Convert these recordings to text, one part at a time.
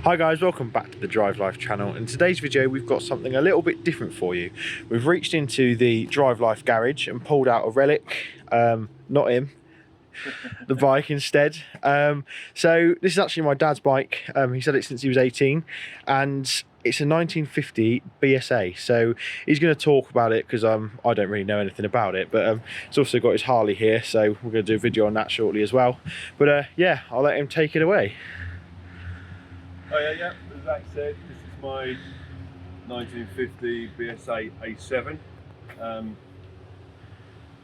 Hi guys, welcome back to the Drive Life channel. In today's video we've got something a little bit different for you. We've reached into the Drive Life garage and pulled out a relic, not him, the bike instead. So this is actually my dad's bike. He's had it since he was 18 and it's a 1950 BSA. So he's going to talk about it because I don't really know anything about it, but it's also got his Harley here, so we're going to do a video on that shortly as well. But yeah, I'll let him take it away. Oh yeah, as Zach said, this is my 1950 BSA A7.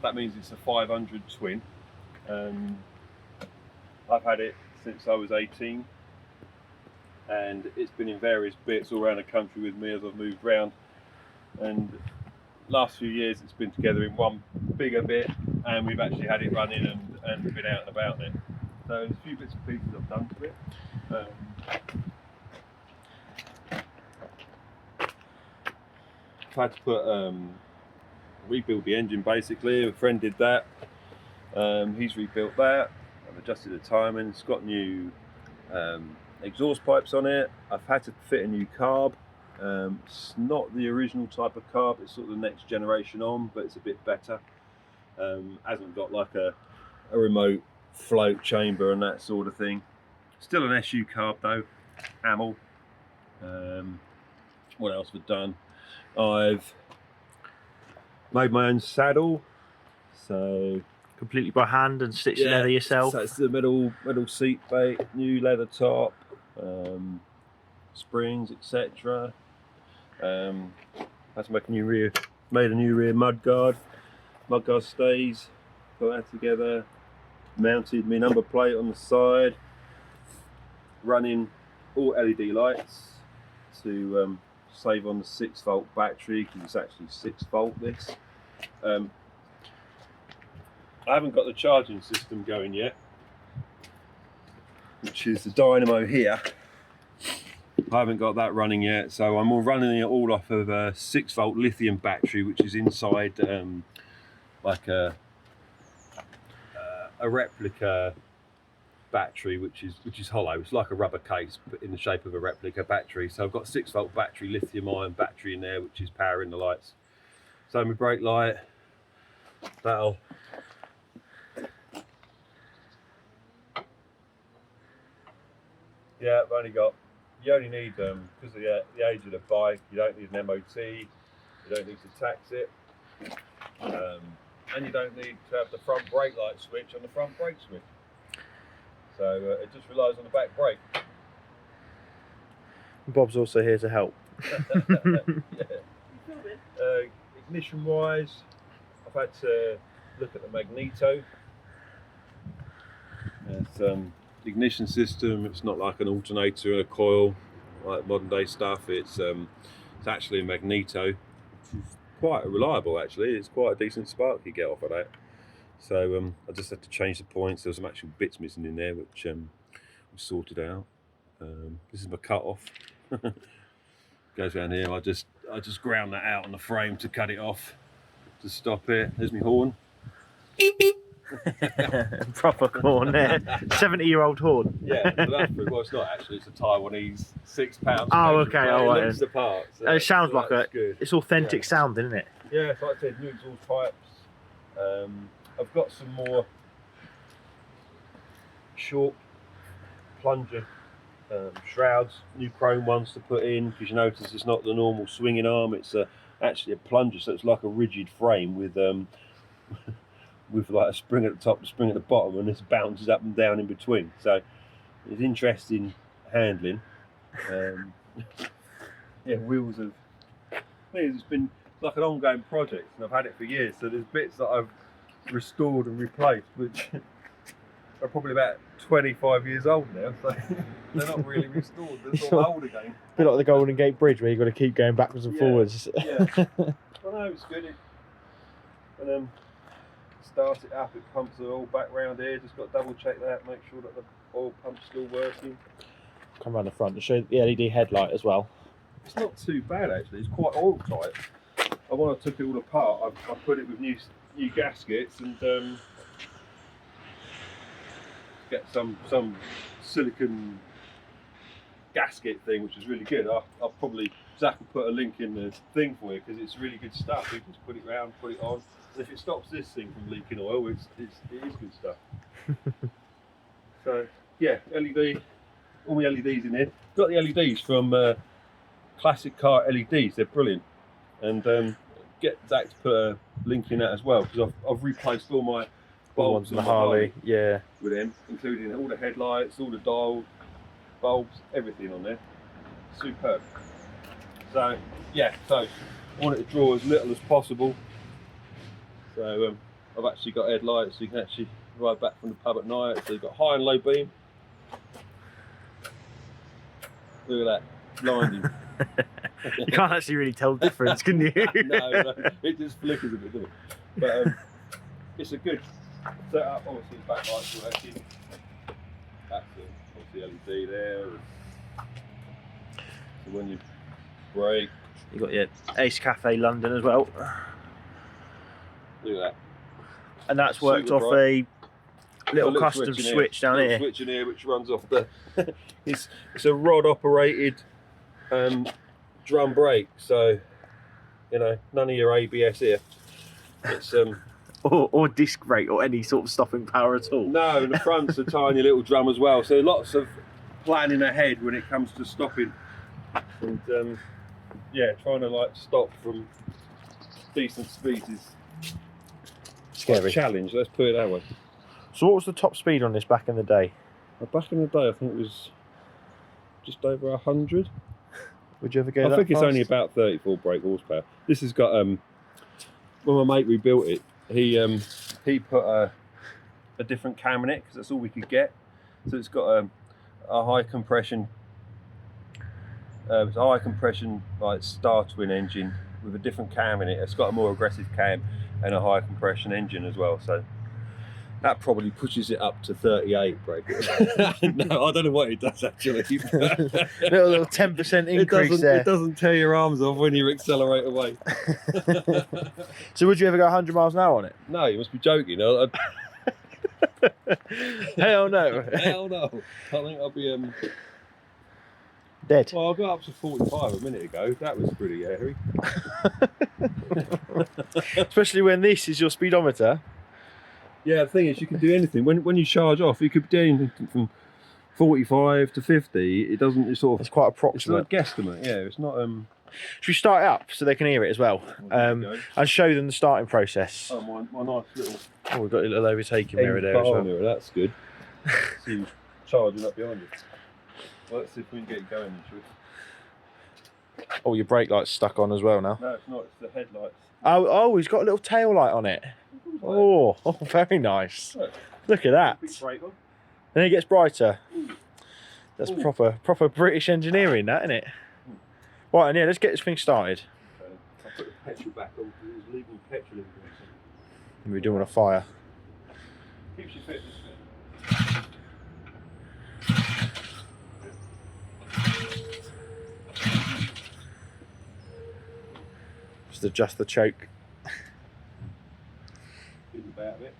That means it's a 500 twin. I've had it since I was 18 and it's been in various bits all around the country with me as I've moved around, and last few years it's been together in one bigger bit and we've actually had it running and been out and about in it. So there's a few bits and pieces I've done to it. I've had to put rebuild the engine basically. A friend did that. He's rebuilt that. I've adjusted the timing. It's got new exhaust pipes on it. I've had to fit a new carb. It's not the original type of carb. It's sort of the next generation on, but it's a bit better. Hasn't got like a remote float chamber and that sort of thing. Still an SU carb though. Hamel. What else have I done? I've made my own saddle, so Completely by hand and stitched the leather yourself? So it's the metal seat plate, new leather top, springs, etc. Had to make a new rear, made a new rear mudguard stays, put that together, mounted my number plate on the side, running all LED lights to save on the 6-volt battery because it's actually 6-volt this. I haven't got the charging system going yet, which is the dynamo here. I haven't got that running yet, so I'm running it all off of a 6-volt lithium battery, which is inside like a replica battery, which is hollow. It's like a rubber case but in the shape of a replica battery. So I've got 6-volt battery, lithium ion battery in there, which is powering the lights. So my brake light, that'll you only need because of the age of the bike, you don't need an MOT, you don't need to tax it, and you don't need to have the front brake light switch on the front brake switch. So it just relies on the back brake. Bob's also here to help. Ignition wise, I've had to look at the magneto. It's ignition system. It's not like an alternator and a coil like modern day stuff. It's actually a magneto, which is quite reliable actually. It's quite a decent spark you get off of that. So I just had to change the points. There was some actual bits missing in there, which we sorted out. This is my cut off. Goes around here. I just ground that out on the frame to cut it off, to stop it. There's my horn. Proper horn there. 70-year-old horn. Yeah, so that's pretty well. It's not actually. It's a Taiwanese £6. Oh, okay. It looks the part. So it sounds like good. It's authentic sounding, isn't it? Yeah, it's like I said, new exhaust pipes. I've got some more short plunger shrouds, new chrome ones to put in, because you notice it's not the normal swinging arm, it's actually a plunger, so it's like a rigid frame with with like a spring at the top, a spring at the bottom, and this bounces up and down in between. So it's interesting handling. Yeah, wheels have. It's been like an ongoing project, and I've had it for years. So there's bits that I've restored and replaced, which are probably about 25 years old now, so they're not really restored, they're sort of old again. A bit like the Golden Gate Bridge where you've got to keep going backwards and forwards. Yeah, I know, it's good. And start it up, it pumps the oil back round here, just got to double check that, make sure that the oil pump's still working. Come around the front to show the LED headlight as well. It's not too bad actually, it's quite oil tight. When I took it all apart, I put it with new gaskets and get some silicon gasket thing, which is really good. I'll probably, Zach will put a link in the thing for you because it's really good stuff. You can just put it round, put it on. And if it stops this thing from leaking oil, it is good stuff. So yeah, LED, all my LEDs in here. Got the LEDs from Classic Car LEDs. They're brilliant. And get Zach to put a link in that as well because I've replaced all my bulbs on the Harley, yeah, with them, including all the headlights, all the dials, bulbs, everything on there. Superb. So yeah, so I want it to draw as little as possible. So I've actually got headlights, so you can actually ride back from the pub at night. So you've got high and low beam. Look at that, blinding. You can't actually really tell the difference, can you? no, it just flickers a bit, doesn't it? But it's a good setup. Obviously, the backlights are working. That's obviously LED there. So when you brake, You got your Ace Cafe London as well, look at that. and that's worked Super off bright. a little custom switch down here. Switch in here, which runs off the. it's a rod operated drum brake, so you know none of your ABS here. It's or disc brake or any sort of stopping power at all. no, and the front's a tiny little drum as well, so lots of planning ahead when it comes to stopping, and yeah, trying to like stop from decent speeds is Scary. a challenge. Let's put it that way. So what was the top speed on this back in the day? Back in the day, I think it was just over 100. Would you ever go that I think it's fast? only about 34 brake horsepower. This has got when my mate rebuilt it, he put a different cam in it because that's all we could get. So it's got a high compression, it's a high compression like star twin engine with a different cam in it. It's got a more aggressive cam and a high compression engine as well. So that probably pushes it up to 38 brake. No, I don't know what it does actually. little 10% increase there. It doesn't tear your arms off when you accelerate away. So would you ever go 100 miles an hour on it? No, you must be joking. Hell no. Hell no. I think I'll be Dead. well, I got up to 45 a minute ago. That was pretty hairy. Especially when this is your speedometer. Yeah, the thing is, you can do anything. When you charge off, you could do anything from 45 to 50. It doesn't. It's sort of. It's quite It's approximate. not a guesstimate. Yeah, it's not. Should we start it up so they can hear it as well? There you go. And show them the starting process. Oh, my nice little. Oh, we've got a little overtaking mirror there as well. Mirror, that's good. See you charging up behind you. Well, let's see if we can get it going. Oh, your brake light's stuck on as well now. No, it's not. It's the headlights. Oh, he's got a little tail light on it. Oh, very nice. Look at that. Big brake on. Then it gets brighter. Ooh. That's Ooh. proper British engineering, that, isn't it? Right, and yeah, let's get this thing started. I'll put the petrol back on because it was leaving petrol in there. We're doing a fire. Keeps you fit, doesn't it? Just adjust the choke. Bit about it.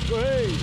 Hey.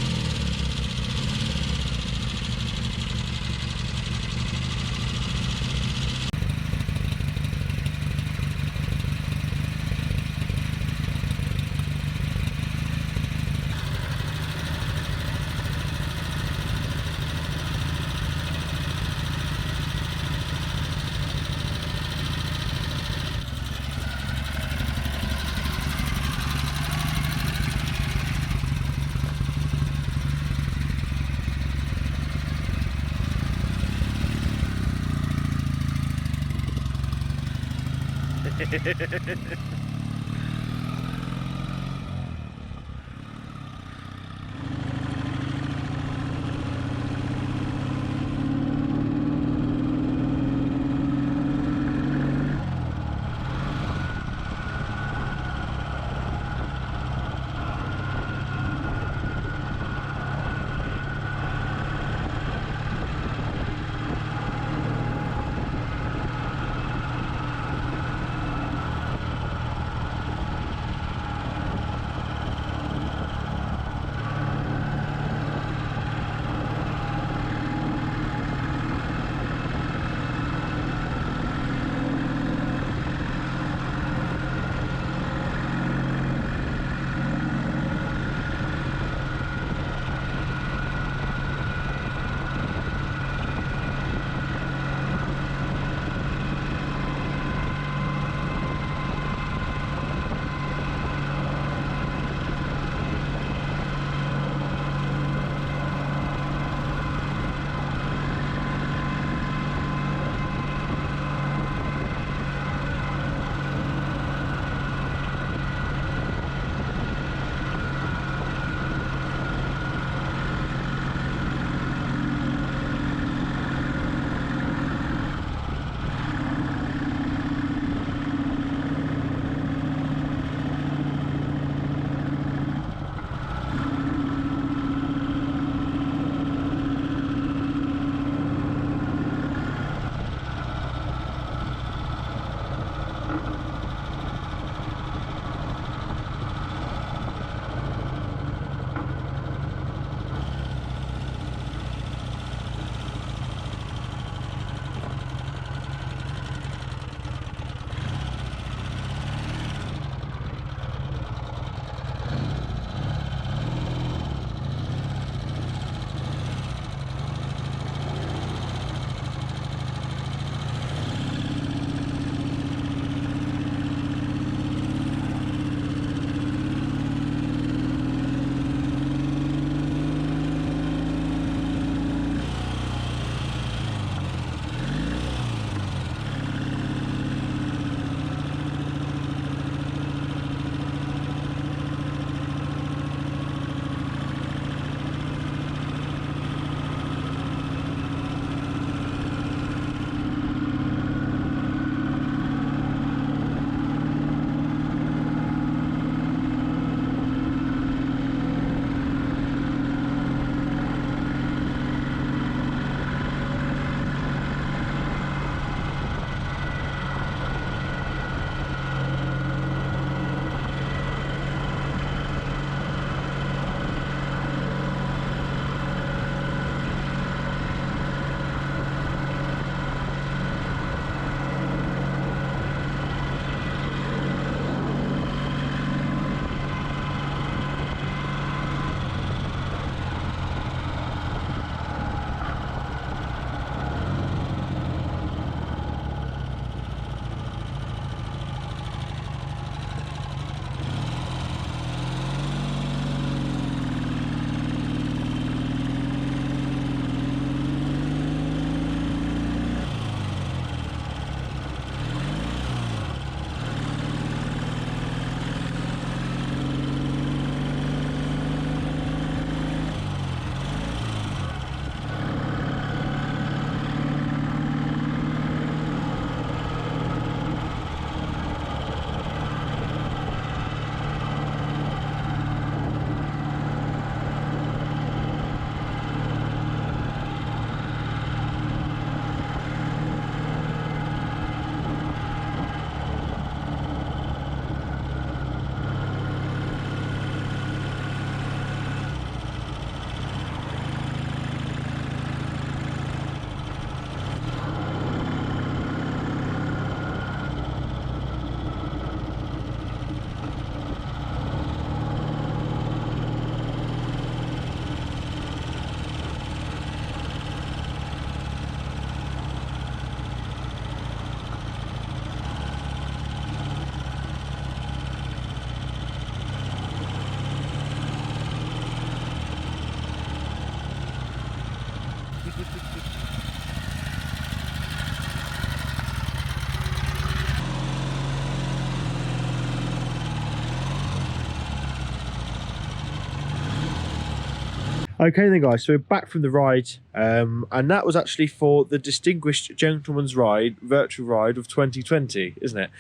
Okay then guys, so we're back from the ride, and that was actually for the Distinguished Gentleman's Ride, virtual ride of 2020, isn't it?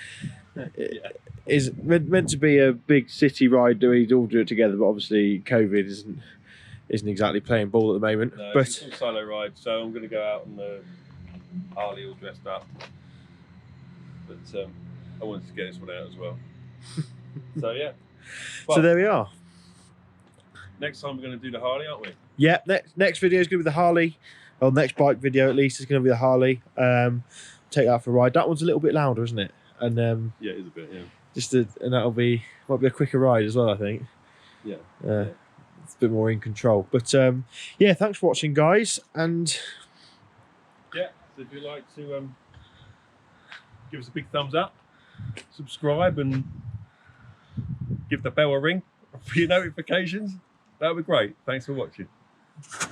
Yeah. Is meant to be a big city ride, we'd all do it together, but obviously COVID isn't exactly playing ball at the moment. No, but it's a solo ride, so I'm going to go out on the Harley all dressed up. But I wanted to get this one out as well. So yeah. so there we are. Next time we're going to do the Harley, aren't we? Yeah, next video is going to be the Harley. Well, next bike video at least is going to be the Harley. Take that for a ride. That one's a little bit louder, isn't it? And Yeah, it is a bit, yeah. and that'll be might be a quicker ride as well, I think. Yeah. It's a bit more in control. But yeah, thanks for watching, guys. And yeah, so if you'd like to give us a big thumbs up, subscribe, and give the bell a ring for your notifications, that would be great. Thanks for watching.